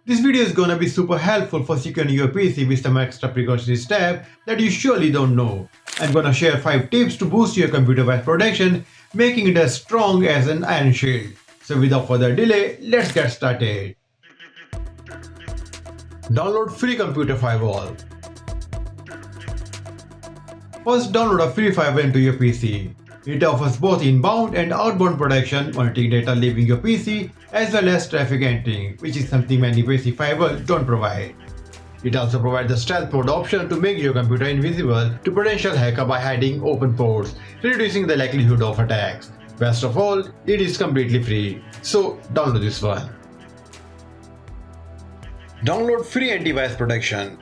This video is gonna be super helpful for securing your PC with some extra precautionary steps that you surely don't know. I'm gonna share 5 tips to boost your ComputerFi protection, making it as strong as an iron shield. So without further delay, let's get started. Download free ComputerFi firewall. First, download a free firewall into your PC. It offers both inbound and outbound protection, monitoring data leaving your PC as well as traffic entering, which is something many basic firewalls don't provide. It also provides the stealth mode option to make your computer invisible to potential hacker by hiding open ports, reducing the likelihood of attacks. Best of all, it is completely free, so download this one. Download free antivirus protection.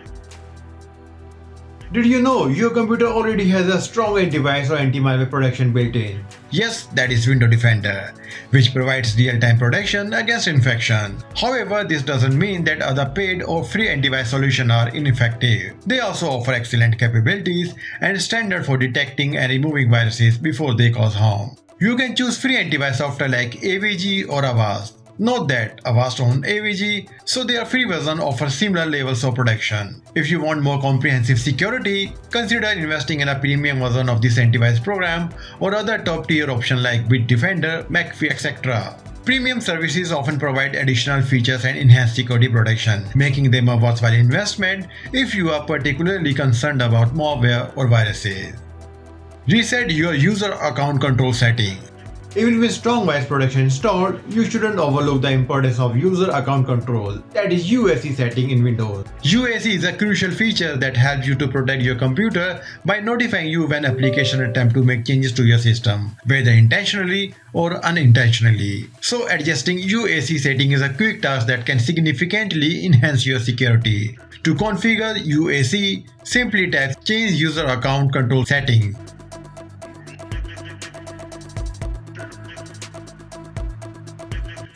Did you know your computer already has a strong antivirus or anti-malware protection built in? Yes, that is Windows Defender, which provides real-time protection against infection. However, this doesn't mean that other paid or free antivirus solutions are ineffective. They also offer excellent capabilities and standard for detecting and removing viruses before they cause harm. You can choose free antivirus software like AVG or Avast. Note that Avast owns AVG, so their free version offers similar levels of protection. If you want more comprehensive security, consider investing in a premium version of this antivirus program or other top-tier options like Bitdefender, McAfee, etc. Premium services often provide additional features and enhanced security protection, making them a worthwhile investment if you are particularly concerned about malware or viruses. Reset your user account control setting. Even with strong virus protection installed, you shouldn't overlook the importance of user account control, that is UAC setting in Windows. UAC is a crucial feature that helps you to protect your computer by notifying you when applications attempt to make changes to your system, whether intentionally or unintentionally. So adjusting UAC setting is a quick task that can significantly enhance your security. To configure UAC, simply tap Change User Account Control Settings.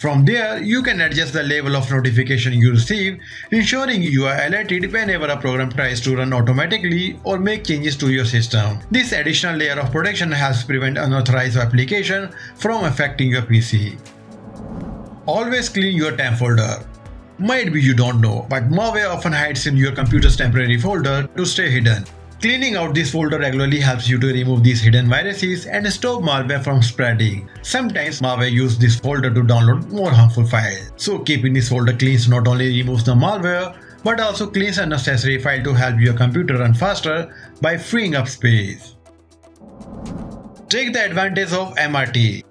From there, you can adjust the level of notification you receive, ensuring you are alerted whenever a program tries to run automatically or make changes to your system. This additional layer of protection helps prevent unauthorized application from affecting your PC. Always clean your temp folder. Might be you don't know, but malware often hides in your computer's temporary folder to stay hidden. Cleaning out this folder regularly helps you to remove these hidden viruses and stop malware from spreading. Sometimes malware uses this folder to download more harmful files. So keeping this folder clean not only removes the malware, but also cleans unnecessary files to help your computer run faster by freeing up space. Take the advantage of MRT.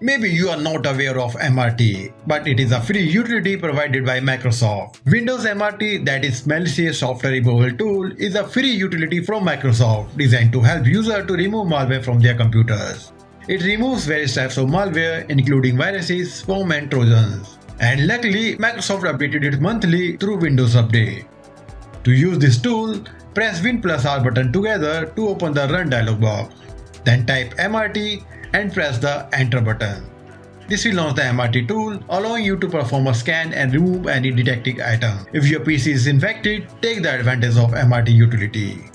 Maybe you are not aware of MRT, but it is a free utility provided by Microsoft. Windows MRT, that is Malicious Software Removal Tool, is a free utility from Microsoft designed to help users to remove malware from their computers. It removes various types of malware, including viruses, worms, and trojans. And luckily, Microsoft updated it monthly through Windows Update. To use this tool, press Win plus R button together to open the Run dialog box. Then type MRT and press the Enter button. This will launch the MRT tool, allowing you to perform a scan and remove any detected item. If your PC is infected, take the advantage of MRT utility.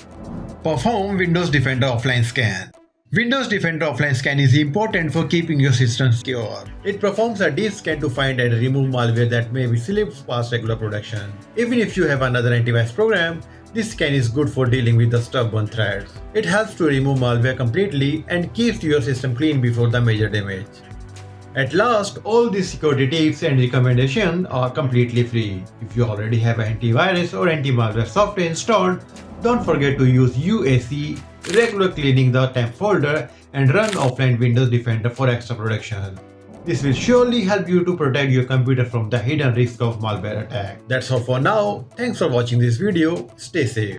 Perform Windows Defender Offline Scan. Windows Defender Offline Scan is important for keeping your system secure. It performs a deep scan to find and remove malware that may be slipped past regular protection. Even if you have another antivirus program, this scan is good for dealing with the stubborn threats. It helps to remove malware completely and keeps your system clean before the major damage. At last, all these security tips and recommendations are completely free. If you already have antivirus or anti-malware software installed, don't forget to use UAC, regular cleaning the temp folder, and run offline Windows Defender for extra protection. This will surely help you to protect your computer from the hidden risk of malware attack. That's all for now. Thanks for watching this video. Stay safe.